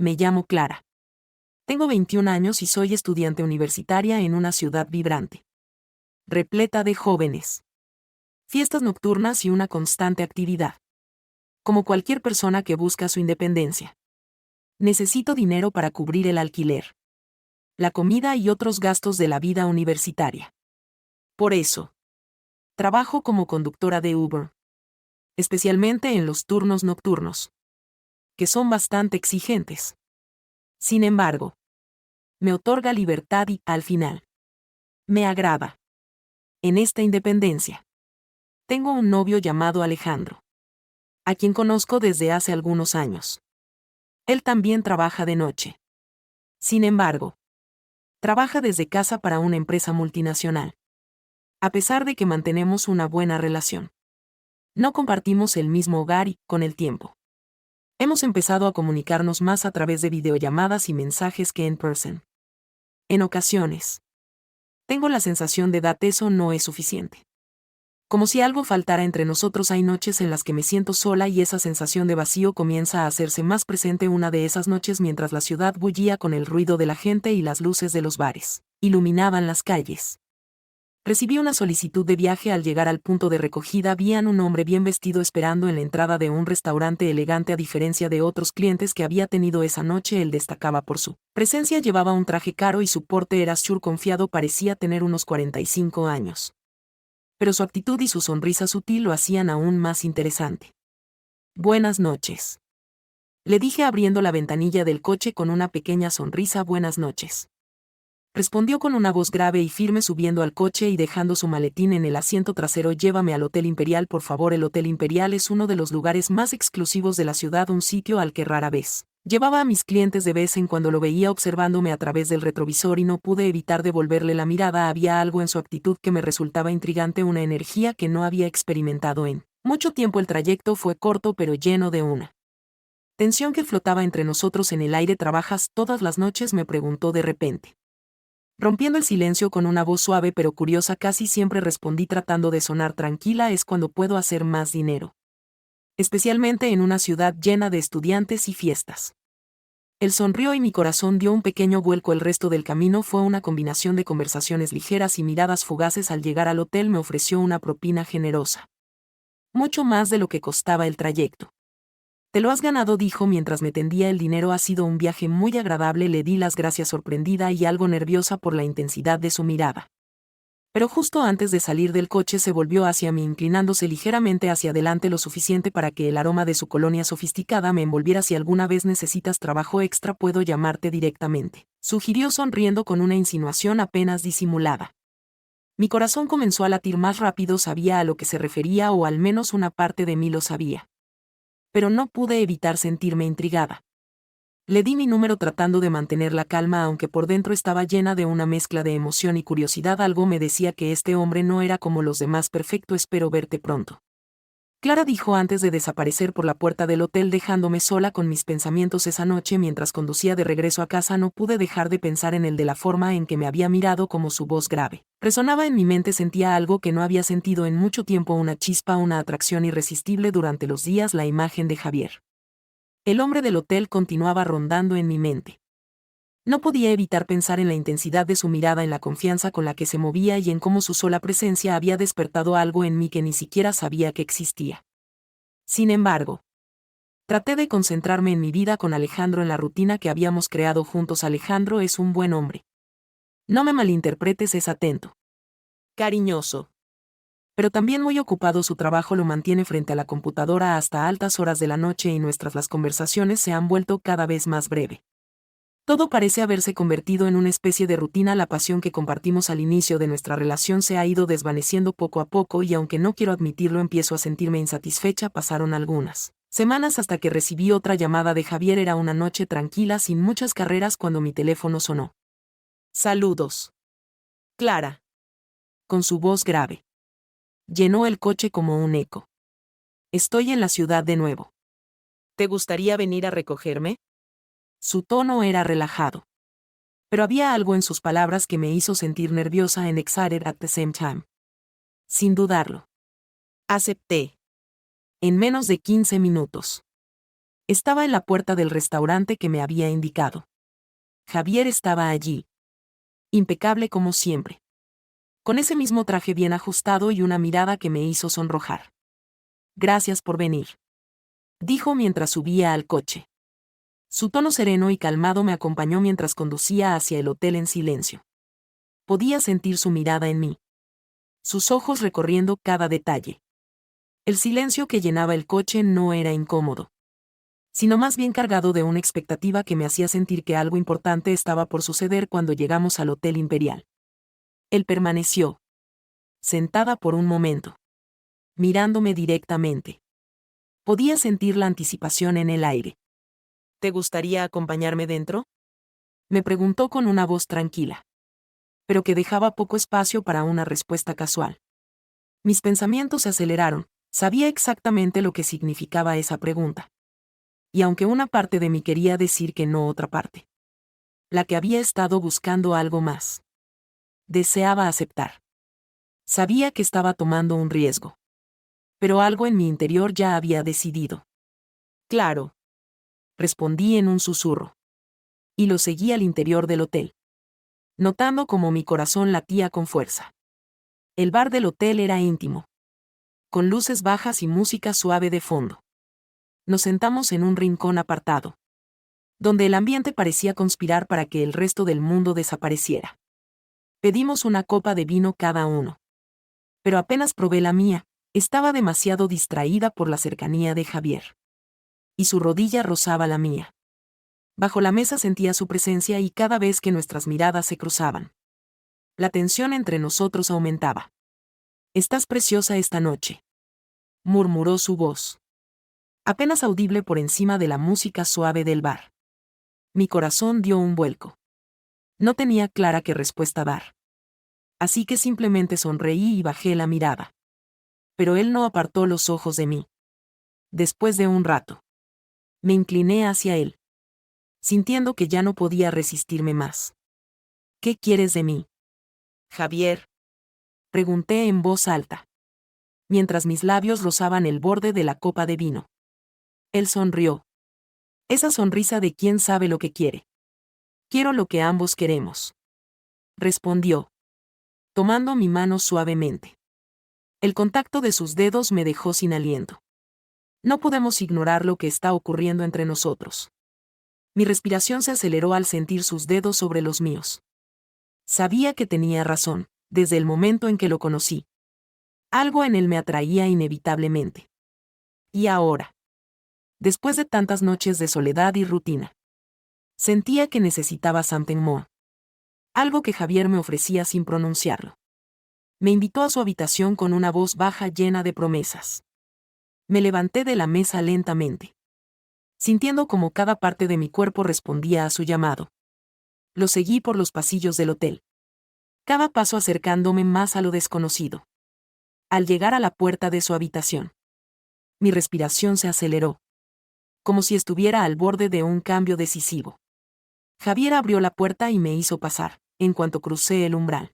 Me llamo Clara. Tengo 21 años y soy estudiante universitaria en una ciudad vibrante, repleta de jóvenes, fiestas nocturnas y una constante actividad. Como cualquier persona que busca su independencia, necesito dinero para cubrir el alquiler, la comida y otros gastos de la vida universitaria. Por eso, trabajo como conductora de Uber, especialmente en los turnos nocturnos, que son bastante exigentes. Sin embargo, me otorga libertad y, al final, me agrada. En esta independencia, tengo un novio llamado Alejandro, a quien conozco desde hace algunos años. Él también trabaja de noche. Sin embargo, trabaja desde casa para una empresa multinacional. A pesar de que mantenemos una buena relación, no compartimos el mismo hogar y, con el tiempo, hemos empezado a comunicarnos más a través de videollamadas y mensajes que en persona. En ocasiones, tengo la sensación de que eso no es suficiente. Como si algo faltara entre nosotros. Hay noches en las que me siento sola y esa sensación de vacío comienza a hacerse más presente. Una de esas noches mientras la ciudad bullía con el ruido de la gente y las luces de los bares iluminaban las calles. Recibí una solicitud de viaje. Al llegar al punto de recogida vi a un hombre bien vestido esperando en la entrada de un restaurante elegante. A diferencia de otros clientes que había tenido esa noche, él destacaba por su presencia. Llevaba un traje caro y su porte era confiado. Parecía tener unos 45 años. Pero su actitud y su sonrisa sutil lo hacían aún más interesante. Buenas noches, le dije abriendo la ventanilla del coche con una pequeña sonrisa. Buenas noches, respondió con una voz grave y firme, subiendo al coche y dejando su maletín en el asiento trasero. Llévame al Hotel Imperial, por favor. El Hotel Imperial es uno de los lugares más exclusivos de la ciudad, un sitio al que rara vez llevaba a mis clientes. De vez en cuando lo veía observándome a través del retrovisor y no pude evitar devolverle la mirada. Había algo en su actitud que me resultaba intrigante, una energía que no había experimentado en mucho tiempo. El trayecto fue corto pero lleno de una tensión que flotaba entre nosotros en el aire. ¿Trabajas todas las noches?, me preguntó de repente, rompiendo el silencio con una voz suave pero curiosa. Casi siempre, respondí tratando de sonar tranquila. Es cuando puedo hacer más dinero, especialmente en una ciudad llena de estudiantes y fiestas. Él sonrió y mi corazón dio un pequeño vuelco. El resto del camino fue una combinación de conversaciones ligeras y miradas fugaces. Al llegar al hotel me ofreció una propina generosa, mucho más de lo que costaba el trayecto. Te lo has ganado, dijo mientras me tendía el dinero. Ha sido un viaje muy agradable. Le di las gracias, sorprendida y algo nerviosa por la intensidad de su mirada. Pero justo antes de salir del coche se volvió hacia mí, inclinándose ligeramente hacia adelante, lo suficiente para que el aroma de su colonia sofisticada me envolviera. Si alguna vez necesitas trabajo extra, puedo llamarte directamente, sugirió sonriendo con una insinuación apenas disimulada. Mi corazón comenzó a latir más rápido. Sabía a lo que se refería, o al menos una parte de mí lo sabía. Pero no pude evitar sentirme intrigada. Le di mi número tratando de mantener la calma, aunque por dentro estaba llena de una mezcla de emoción y curiosidad. Algo me decía que este hombre no era como los demás. Perfecto, espero verte pronto, Clara dijo antes de desaparecer por la puerta del hotel, dejándome sola con mis pensamientos. Esa noche, mientras conducía de regreso a casa, no pude dejar de pensar en él, de la forma en que me había mirado, como su voz grave resonaba en mi mente. Sentía algo que no había sentido en mucho tiempo, una chispa, una atracción irresistible. Durante los días, la imagen de Javier, el hombre del hotel, continuaba rondando en mi mente. No podía evitar pensar en la intensidad de su mirada, en la confianza con la que se movía y en cómo su sola presencia había despertado algo en mí que ni siquiera sabía que existía. Sin embargo, traté de concentrarme en mi vida con Alejandro, en la rutina que habíamos creado juntos. Alejandro es un buen hombre. No me malinterpretes, es atento, cariñoso, pero también muy ocupado. Su trabajo lo mantiene frente a la computadora hasta altas horas de la noche y las conversaciones se han vuelto cada vez más breve. Todo parece haberse convertido en una especie de rutina. La pasión que compartimos al inicio de nuestra relación se ha ido desvaneciendo poco a poco y, aunque no quiero admitirlo, empiezo a sentirme insatisfecha. Pasaron algunas semanas hasta que recibí otra llamada de Javier. Era una noche tranquila, sin muchas carreras, cuando mi teléfono sonó. Saludos, Clara, con su voz grave. Llenó el coche como un eco. Estoy en la ciudad de nuevo. ¿Te gustaría venir a recogerme? Su tono era relajado, pero había algo en sus palabras que me hizo sentir nerviosa and excited at the same time. Sin dudarlo, acepté. En menos de 15 minutos Estaba en la puerta del restaurante que me había indicado. Javier estaba allí. Impecable como siempre. Con ese mismo traje bien ajustado y una mirada que me hizo sonrojar. Gracias por venir, dijo mientras subía al coche. Su tono sereno y calmado me acompañó mientras conducía hacia el hotel en silencio. Podía sentir su mirada en mí. Sus ojos recorriendo cada detalle. El silencio que llenaba el coche no era incómodo, sino más bien cargado de una expectativa que me hacía sentir que algo importante estaba por suceder cuando llegamos al Hotel Imperial. Él permaneció, sentada por un momento, mirándome directamente. Podía sentir la anticipación en el aire. ¿Te gustaría acompañarme dentro?, me preguntó con una voz tranquila, pero que dejaba poco espacio para una respuesta casual. Mis pensamientos se aceleraron, sabía exactamente lo que significaba esa pregunta. Y aunque una parte de mí quería decir que no, otra parte, la que había estado buscando algo más, deseaba aceptar. Sabía que estaba tomando un riesgo, pero algo en mi interior ya había decidido. Claro, respondí en un susurro. Y lo seguí al interior del hotel, notando cómo mi corazón latía con fuerza. El bar del hotel era íntimo, con luces bajas y música suave de fondo. Nos sentamos en un rincón apartado, donde el ambiente parecía conspirar para que el resto del mundo desapareciera. Pedimos una copa de vino cada uno. Pero apenas probé la mía, estaba demasiado distraída por la cercanía de Javier. Y su rodilla rozaba la mía. Bajo la mesa sentía su presencia y cada vez que nuestras miradas se cruzaban, la tensión entre nosotros aumentaba. «Estás preciosa esta noche», murmuró su voz, apenas audible por encima de la música suave del bar. Mi corazón dio un vuelco. No tenía clara qué respuesta dar. Así que simplemente sonreí y bajé la mirada. Pero él no apartó los ojos de mí. Después de un rato, me incliné hacia él, sintiendo que ya no podía resistirme más. «¿Qué quieres de mí, Javier?», pregunté en voz alta, mientras mis labios rozaban el borde de la copa de vino. Él sonrió. Esa sonrisa de quien sabe lo que quiere. «Quiero lo que ambos queremos», respondió, tomando mi mano suavemente. El contacto de sus dedos me dejó sin aliento. No podemos ignorar lo que está ocurriendo entre nosotros. Mi respiración se aceleró al sentir sus dedos sobre los míos. Sabía que tenía razón, desde el momento en que lo conocí. Algo en él me atraía inevitablemente. Y ahora, después de tantas noches de soledad y rutina, sentía que necesitaba something more. Algo que Javier me ofrecía sin pronunciarlo. Me invitó a su habitación con una voz baja llena de promesas. Me levanté de la mesa lentamente, sintiendo como cada parte de mi cuerpo respondía a su llamado. Lo seguí por los pasillos del hotel, cada paso acercándome más a lo desconocido. Al llegar a la puerta de su habitación, mi respiración se aceleró, como si estuviera al borde de un cambio decisivo. Javier abrió la puerta y me hizo pasar, en cuanto crucé el umbral.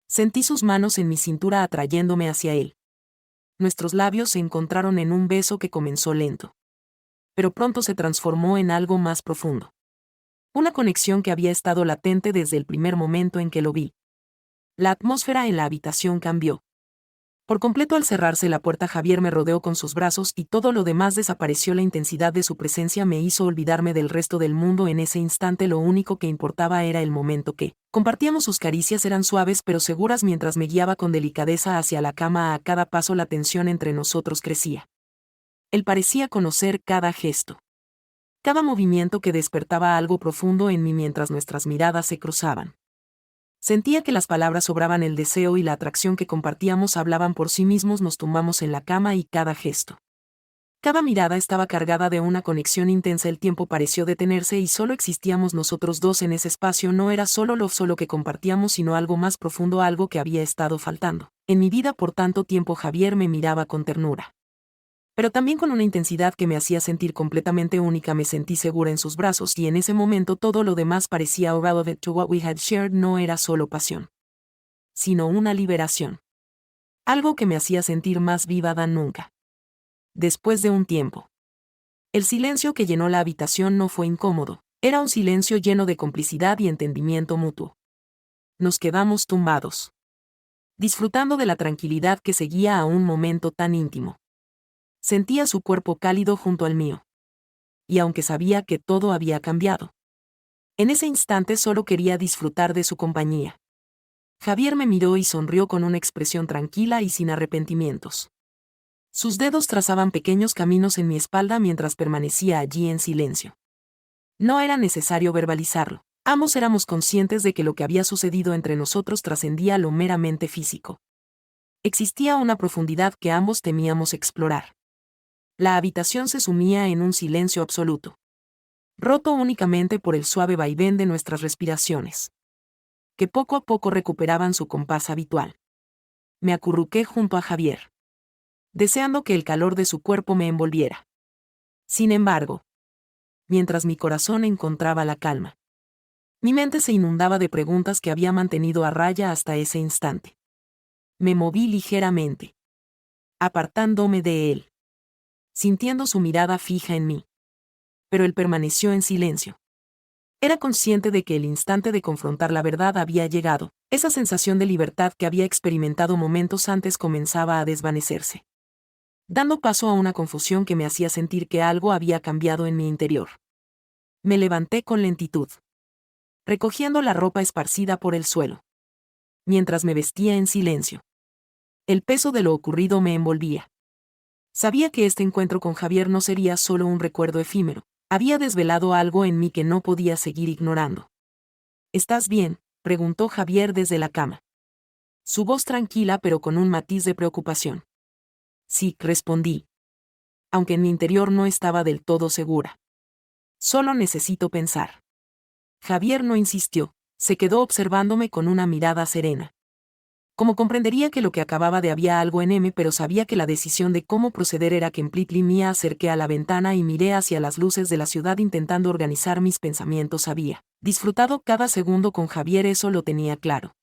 Sentí sus manos en mi cintura atrayéndome hacia él. Nuestros labios se encontraron en un beso que comenzó lento, pero pronto se transformó en algo más profundo. Una conexión que había estado latente desde el primer momento en que lo vi. La atmósfera en la habitación cambió. Por completo al cerrarse la puerta, Javier me rodeó con sus brazos y todo lo demás desapareció. La intensidad de su presencia me hizo olvidarme del resto del mundo. En ese instante lo único que importaba era el momento que compartíamos. Sus caricias eran suaves pero seguras mientras me guiaba con delicadeza hacia la cama. A cada paso la tensión entre nosotros crecía. Él parecía conocer cada gesto, cada movimiento, que despertaba algo profundo en mí mientras nuestras miradas se cruzaban. Sentía que las palabras sobraban, el deseo y la atracción que compartíamos hablaban por sí mismos. Nos tumbamos en la cama y cada gesto, cada mirada estaba cargada de una conexión intensa. El tiempo pareció detenerse y solo existíamos nosotros dos en ese espacio. No era solo lo que compartíamos, sino algo más profundo, algo que había estado faltando en mi vida por tanto tiempo. Javier me miraba con ternura, pero también con una intensidad que me hacía sentir completamente única. Me sentí segura en sus brazos y en ese momento todo lo demás parecía irrelevant to what we had shared. No era solo pasión, sino una liberación. Algo que me hacía sentir más viva than nunca. Después de un tiempo, El silencio que llenó la habitación no fue incómodo, era un silencio lleno de complicidad y entendimiento mutuo. Nos quedamos tumbados, disfrutando de la tranquilidad que seguía a un momento tan íntimo. Sentía su cuerpo cálido junto al mío. Y aunque sabía que todo había cambiado, en ese instante solo quería disfrutar de su compañía. Javier me miró y sonrió con una expresión tranquila y sin arrepentimientos. Sus dedos trazaban pequeños caminos en mi espalda mientras permanecía allí en silencio. No era necesario verbalizarlo. Ambos éramos conscientes de que lo que había sucedido entre nosotros trascendía lo meramente físico. Existía una profundidad que ambos temíamos explorar. La habitación se sumía en un silencio absoluto, roto únicamente por el suave vaivén de nuestras respiraciones, que poco a poco recuperaban su compás habitual. Me acurruqué junto a Javier, deseando que el calor de su cuerpo me envolviera. Sin embargo, mientras mi corazón encontraba la calma, mi mente se inundaba de preguntas que había mantenido a raya hasta ese instante. Me moví ligeramente, apartándome de él, sintiendo su mirada fija en mí. Pero él permaneció en silencio. Era consciente de que el instante de confrontar la verdad había llegado. Esa sensación de libertad que había experimentado momentos antes comenzaba a desvanecerse, dando paso a una confusión que me hacía sentir que algo había cambiado en mi interior. Me levanté con lentitud, recogiendo la ropa esparcida por el suelo, mientras me vestía en silencio. El peso de lo ocurrido me envolvía. Sabía que este encuentro con Javier no sería solo un recuerdo efímero. Había desvelado algo en mí que no podía seguir ignorando. ¿Estás bien?, preguntó Javier desde la cama. Su voz tranquila pero con un matiz de preocupación. Sí, respondí, aunque en mi interior no estaba del todo segura. Solo necesito pensar. Javier no insistió, se quedó observándome con una mirada serena. Como comprendería que lo que acababa de había algo en M, pero sabía que la decisión de cómo proceder era completely mía. Acerqué a la ventana y miré hacia las luces de la ciudad intentando organizar mis pensamientos. Había disfrutado cada segundo con Javier, eso lo tenía claro.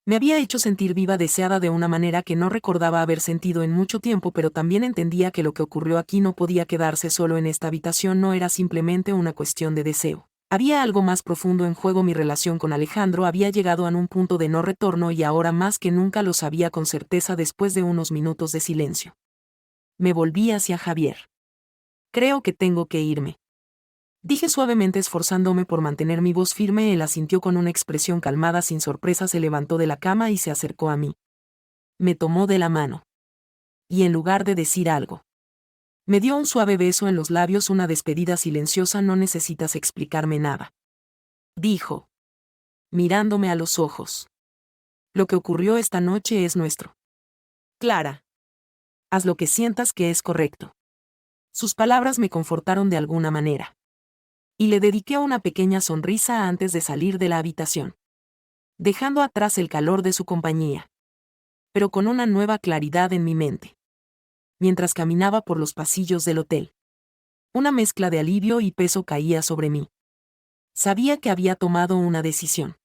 Me había hecho sentir viva, deseada de una manera que no recordaba haber sentido en mucho tiempo, pero también entendía que lo que ocurrió aquí no podía quedarse solo en esta habitación, no era simplemente una cuestión de deseo. Había algo más profundo en juego. Mi relación con Alejandro había llegado a un punto de no retorno y ahora más que nunca lo sabía con certeza después de unos minutos de silencio. Me volví hacia Javier. Creo que tengo que irme, dije suavemente, esforzándome por mantener mi voz firme. Él asintió con una expresión calmada. Sin sorpresa se levantó de la cama y se acercó a mí. Me tomó de la mano. Y en lugar de decir algo, me dio un suave beso en los labios, una despedida silenciosa. No necesitas explicarme nada, dijo, mirándome a los ojos. Lo que ocurrió esta noche es nuestro. Clara, haz lo que sientas que es correcto. Sus palabras me confortaron de alguna manera. Y le dediqué una pequeña sonrisa antes de salir de la habitación, dejando atrás el calor de su compañía, pero con una nueva claridad en mi mente. Mientras caminaba por los pasillos del hotel, una mezcla de alivio y peso caía sobre mí. Sabía que había tomado una decisión,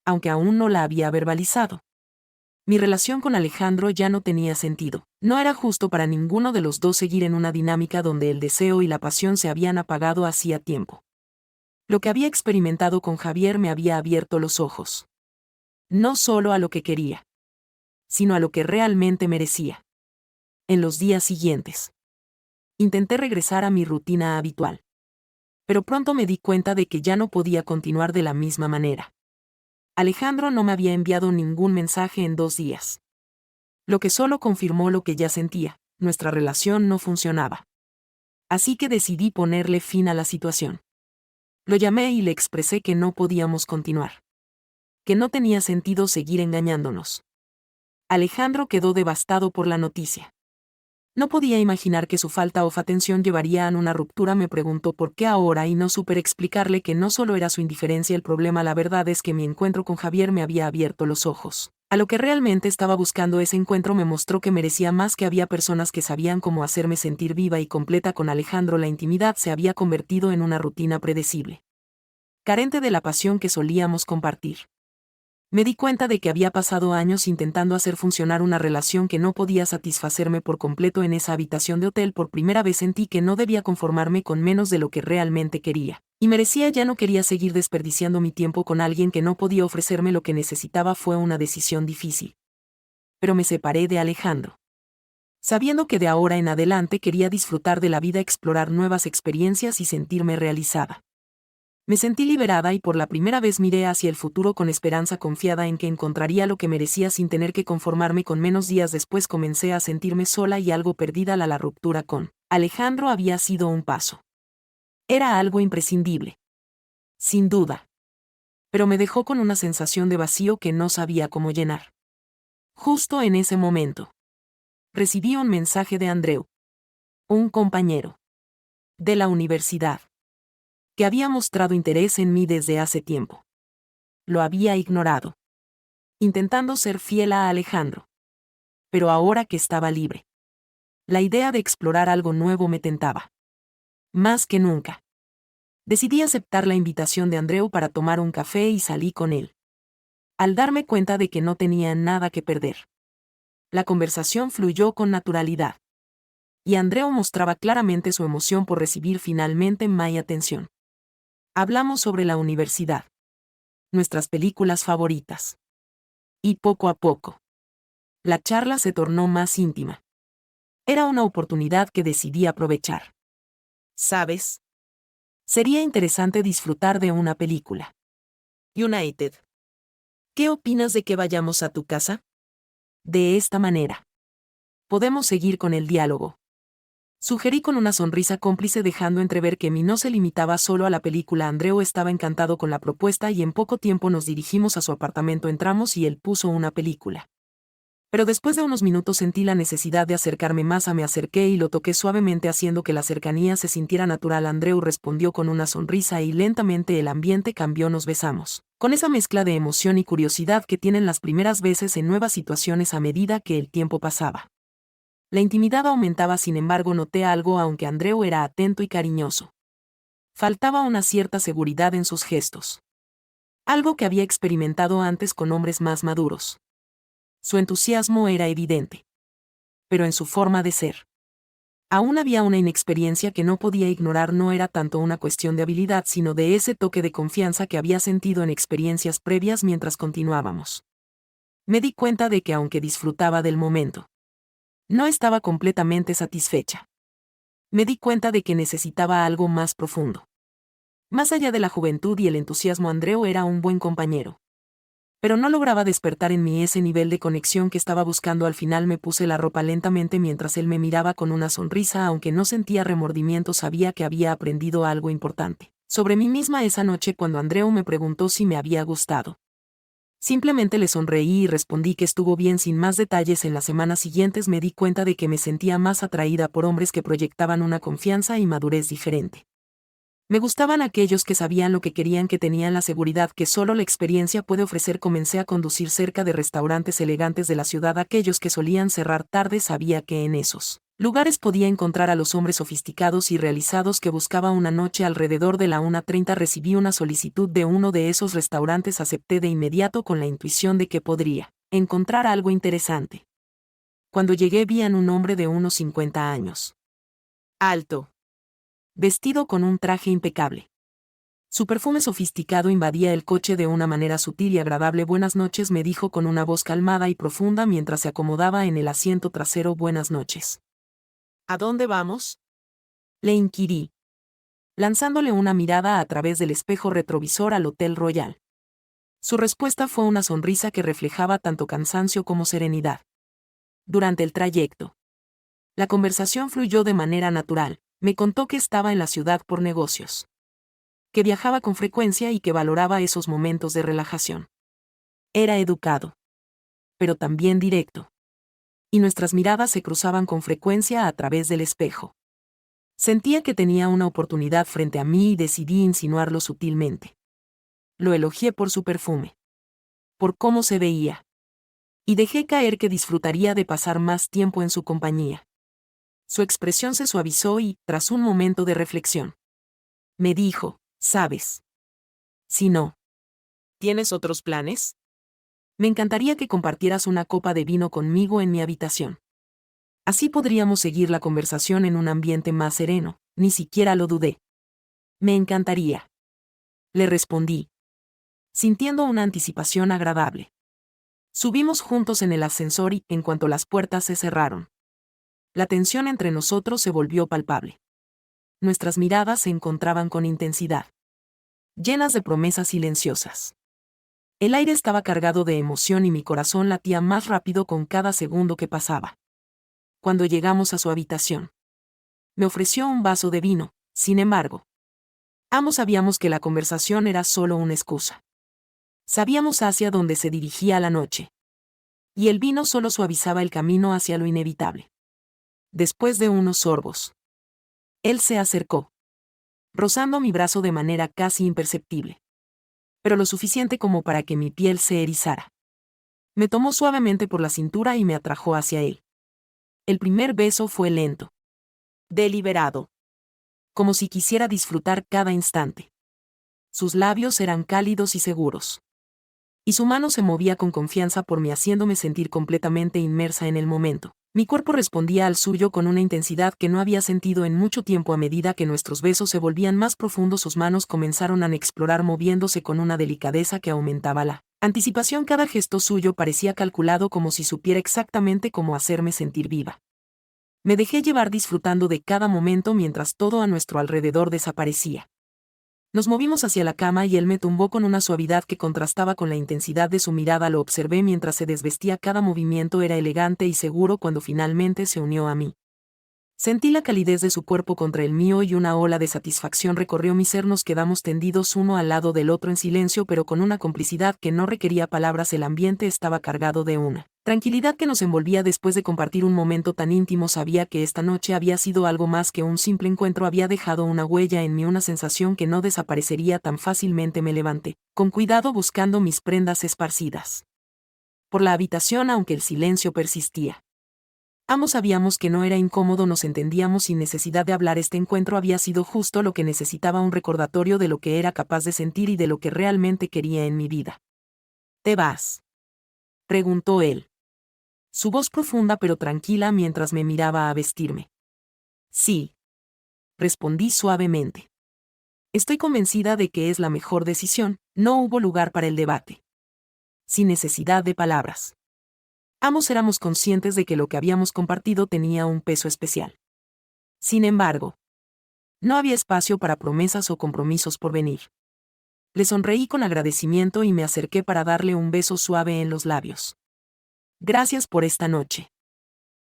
aunque aún no la había verbalizado. Mi relación con Alejandro ya no tenía sentido. No era justo para ninguno de los dos seguir en una dinámica donde el deseo y la pasión se habían apagado hacía tiempo. Lo que había experimentado con Javier me había abierto los ojos. No solo a lo que quería, sino a lo que realmente merecía. En los días siguientes, intenté regresar a mi rutina habitual. Pero pronto me di cuenta de que ya no podía continuar de la misma manera. Alejandro no me había enviado ningún mensaje en 2 días. Lo que solo confirmó lo que ya sentía: nuestra relación no funcionaba. Así que decidí ponerle fin a la situación. Lo llamé y le expresé que no podíamos continuar, que no tenía sentido seguir engañándonos. Alejandro quedó devastado por la noticia. No podía imaginar que su falta de atención llevaría a una ruptura. Me preguntó por qué ahora y no supe explicarle que no solo era su indiferencia el problema. La verdad es que mi encuentro con Javier me había abierto los ojos a lo que realmente estaba buscando. Ese encuentro me mostró que merecía más, que había personas que sabían cómo hacerme sentir viva y completa. Con Alejandro la intimidad se había convertido en una rutina predecible, carente de la pasión que solíamos compartir. Me di cuenta de que había pasado años intentando hacer funcionar una relación que no podía satisfacerme por completo en esa habitación de hotel. Por primera vez sentí que no debía conformarme con menos de lo que realmente quería. Y merecía. Ya no quería seguir desperdiciando mi tiempo con alguien que no podía ofrecerme lo que necesitaba. Fue una decisión difícil. Pero me separé de Alejandro, sabiendo que de ahora en adelante quería disfrutar de la vida, explorar nuevas experiencias y sentirme realizada. Me sentí liberada y por la primera vez miré hacia el futuro con esperanza, confiada en que encontraría lo que merecía sin tener que conformarme con menos. Días después comencé a sentirme sola y algo perdida. La ruptura con Alejandro había sido un paso. Era algo imprescindible. Sin duda. Pero me dejó con una sensación de vacío que no sabía cómo llenar. Justo en ese momento, recibí un mensaje de Andreu, un compañero de la universidad, que había mostrado interés en mí desde hace tiempo. Lo había ignorado, intentando ser fiel a Alejandro. Pero ahora que estaba libre, la idea de explorar algo nuevo me tentaba. Más que nunca. Decidí aceptar la invitación de Andreu para tomar un café y salí con él. Al darme cuenta de que no tenía nada que perder, la conversación fluyó con naturalidad. Y Andreu mostraba claramente su emoción por recibir finalmente mi atención. Hablamos sobre la universidad, nuestras películas favoritas. Y poco a poco, la charla se tornó más íntima. Era una oportunidad que decidí aprovechar. ¿Sabes? Sería interesante disfrutar de una película. United. ¿Qué opinas de que vayamos a tu casa? De esta manera, podemos seguir con el diálogo. Sugerí con una sonrisa cómplice, dejando entrever que mi no se limitaba solo a la película. Andreu estaba encantado con la propuesta y en poco tiempo nos dirigimos a su apartamento. Entramos y él puso una película. Pero después de unos minutos sentí la necesidad de acercarme más. Me acerqué y lo toqué suavemente, haciendo que la cercanía se sintiera natural. Andreu respondió con una sonrisa y lentamente el ambiente cambió. Nos besamos, con esa mezcla de emoción y curiosidad que tienen las primeras veces en nuevas situaciones. A medida que el tiempo pasaba, la intimidad aumentaba. Sin embargo, noté algo. Aunque Andreu era atento y cariñoso, faltaba una cierta seguridad en sus gestos. Algo que había experimentado antes con hombres más maduros. Su entusiasmo era evidente, pero en su forma de ser aún había una inexperiencia que no podía ignorar. No era tanto una cuestión de habilidad, sino de ese toque de confianza que había sentido en experiencias previas. Mientras continuábamos, me di cuenta de que aunque disfrutaba del momento, no estaba completamente satisfecha. Me di cuenta de que necesitaba algo más profundo. Más allá de la juventud y el entusiasmo, Andreu era un buen compañero. Pero no lograba despertar en mí ese nivel de conexión que estaba buscando. Al final me puse la ropa lentamente mientras él me miraba con una sonrisa. Aunque no sentía remordimiento, sabía que había aprendido algo importante sobre mí misma esa noche. Cuando Andreu me preguntó si me había gustado, simplemente le sonreí y respondí que estuvo bien, sin más detalles. En las semanas siguientes me di cuenta de que me sentía más atraída por hombres que proyectaban una confianza y madurez diferente. Me gustaban aquellos que sabían lo que querían, que tenían la seguridad que solo la experiencia puede ofrecer. Comencé a conducir cerca de restaurantes elegantes de la ciudad, aquellos que solían cerrar tarde. Sabía que en esos lugares podía encontrar a los hombres sofisticados y realizados que buscaba. Una noche alrededor de la 1:30 recibí una solicitud de uno de esos restaurantes. Acepté de inmediato con la intuición de que podría encontrar algo interesante. Cuando llegué vi a un hombre de unos 50 años. Alto, vestido con un traje impecable. Su perfume sofisticado invadía el coche de una manera sutil y agradable. Buenas noches, me dijo con una voz calmada y profunda mientras se acomodaba en el asiento trasero. Buenas noches. ¿A dónde vamos?, le inquirí, lanzándole una mirada a través del espejo retrovisor al Hotel Royal. Su respuesta fue una sonrisa que reflejaba tanto cansancio como serenidad. Durante el trayecto, la conversación fluyó de manera natural. Me contó que estaba en la ciudad por negocios, que viajaba con frecuencia y que valoraba esos momentos de relajación. Era educado, pero también directo. Y nuestras miradas se cruzaban con frecuencia a través del espejo. Sentía que tenía una oportunidad frente a mí y decidí insinuarlo sutilmente. Lo elogié por su perfume, por cómo se veía, y dejé caer que disfrutaría de pasar más tiempo en su compañía. Su expresión se suavizó y, tras un momento de reflexión, me dijo: ¿sabes? Si no tienes otros planes, Me encantaría que compartieras una copa de vino conmigo en mi habitación. Así podríamos seguir la conversación en un ambiente más sereno, ni siquiera lo dudé. Me encantaría. Le respondí, sintiendo una anticipación agradable. Subimos juntos en el ascensor y, en cuanto las puertas se cerraron, la tensión entre nosotros se volvió palpable. Nuestras miradas se encontraban con intensidad, llenas de promesas silenciosas. El aire estaba cargado de emoción y mi corazón latía más rápido con cada segundo que pasaba. Cuando llegamos a su habitación, me ofreció un vaso de vino, sin embargo. Ambos sabíamos que la conversación era solo una excusa. Sabíamos hacia dónde se dirigía la noche. Y el vino solo suavizaba el camino hacia lo inevitable. Después de unos sorbos, él se acercó, rozando mi brazo de manera casi imperceptible, pero lo suficiente como para que mi piel se erizara. Me tomó suavemente por la cintura y me atrajo hacia él. El primer beso fue lento, deliberado, como si quisiera disfrutar cada instante. Sus labios eran cálidos y seguros, y su mano se movía con confianza por mí, haciéndome sentir completamente inmersa en el momento. Mi cuerpo respondía al suyo con una intensidad que no había sentido en mucho tiempo. A medida que nuestros besos se volvían más profundos, sus manos comenzaron a explorar, moviéndose con una delicadeza que aumentaba la anticipación. Cada gesto suyo parecía calculado, como si supiera exactamente cómo hacerme sentir viva. Me dejé llevar, disfrutando de cada momento mientras todo a nuestro alrededor desaparecía. Nos movimos hacia la cama y él me tumbó con una suavidad que contrastaba con la intensidad de su mirada. Lo observé mientras se desvestía. Cada movimiento era elegante y seguro. Cuando finalmente se unió a mí, sentí la calidez de su cuerpo contra el mío y una ola de satisfacción recorrió mi ser. Nos quedamos tendidos uno al lado del otro en silencio, pero con una complicidad que no requería palabras. El ambiente estaba cargado de una tranquilidad que nos envolvía. Después de compartir un momento tan íntimo, sabía que esta noche había sido algo más que un simple encuentro. Había dejado una huella en mí, una sensación que no desaparecería tan fácilmente. Me levanté, con cuidado, buscando mis prendas esparcidas por la habitación, aunque el silencio persistía. Ambos sabíamos que no era incómodo, nos entendíamos sin necesidad de hablar. Este encuentro había sido justo lo que necesitaba, un recordatorio de lo que era capaz de sentir y de lo que realmente quería en mi vida. ¿Te vas?, preguntó él, su voz profunda pero tranquila, mientras me miraba a vestirme. Sí, respondí suavemente. Estoy convencida de que es la mejor decisión. No hubo lugar para el debate. Sin necesidad de palabras, ambos éramos conscientes de que lo que habíamos compartido tenía un peso especial. Sin embargo, no había espacio para promesas o compromisos por venir. Le sonreí con agradecimiento y me acerqué para darle un beso suave en los labios. Gracias por esta noche,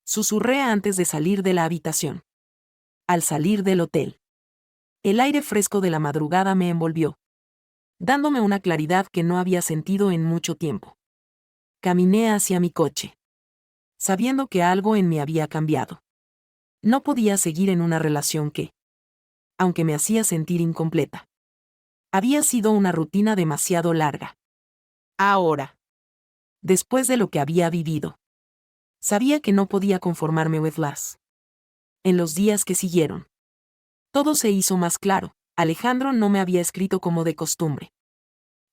susurré antes de salir de la habitación. Al salir del hotel, el aire fresco de la madrugada me envolvió, dándome una claridad que no había sentido en mucho tiempo. Caminé hacia mi coche, sabiendo que algo en mí había cambiado. No podía seguir en una relación que, aunque me hacía sentir incompleta, había sido una rutina demasiado larga. Ahora, después de lo que había vivido, sabía que no podía conformarme with less. En los días que siguieron, todo se hizo más claro. Alejandro no me había escrito como de costumbre,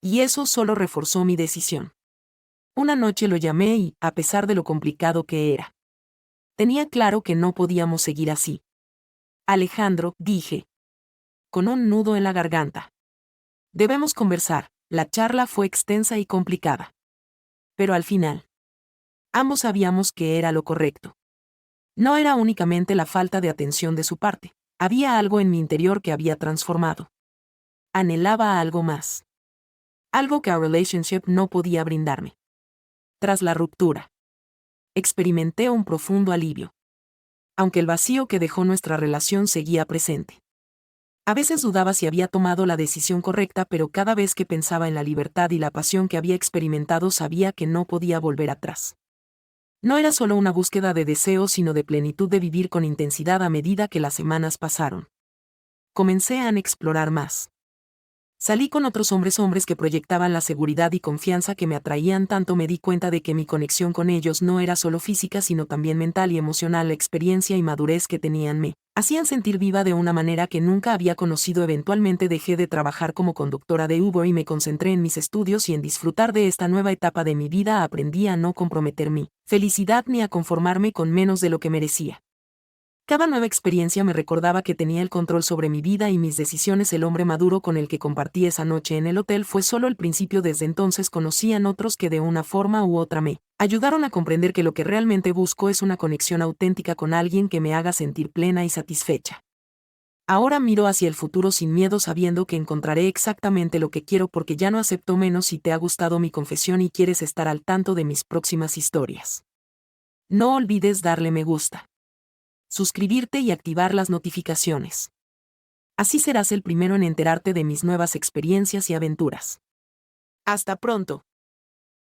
y eso solo reforzó mi decisión. Una noche lo llamé y, a pesar de lo complicado que era, tenía claro que no podíamos seguir así. Alejandro, dije, con un nudo en la garganta, debemos conversar. La charla fue extensa y complicada, pero al final, ambos sabíamos que era lo correcto. No era únicamente la falta de atención de su parte, había algo en mi interior que había transformado. Anhelaba algo más. Algo que a relationship no podía brindarme. Tras la ruptura, experimenté un profundo alivio, aunque el vacío que dejó nuestra relación seguía presente. A veces dudaba si había tomado la decisión correcta, pero cada vez que pensaba en la libertad y la pasión que había experimentado, sabía que no podía volver atrás. No era solo una búsqueda de deseo, sino de plenitud, de vivir con intensidad. A medida que las semanas pasaron, comencé a explorar más. Salí con otros hombres que proyectaban la seguridad y confianza que me atraían tanto. Me di cuenta de que mi conexión con ellos no era solo física, sino también mental y emocional. La experiencia y madurez que tenían me hacían sentir viva de una manera que nunca había conocido. Eventualmente dejé de trabajar como conductora de Uber y me concentré en mis estudios y en disfrutar de esta nueva etapa de mi vida. Aprendí a no comprometer mi felicidad ni a conformarme con menos de lo que merecía. Cada nueva experiencia me recordaba que tenía el control sobre mi vida y mis decisiones. El hombre maduro con el que compartí esa noche en el hotel fue solo el principio. Desde entonces conocían otros que de una forma u otra me ayudaron a comprender que lo que realmente busco es una conexión auténtica con alguien que me haga sentir plena y satisfecha. Ahora miro hacia el futuro sin miedo, sabiendo que encontraré exactamente lo que quiero, porque ya no acepto menos. Si te ha gustado mi confesión y quieres estar al tanto de mis próximas historias, no olvides darle me gusta, suscribirte y activar las notificaciones. Así serás el primero en enterarte de mis nuevas experiencias y aventuras. Hasta pronto.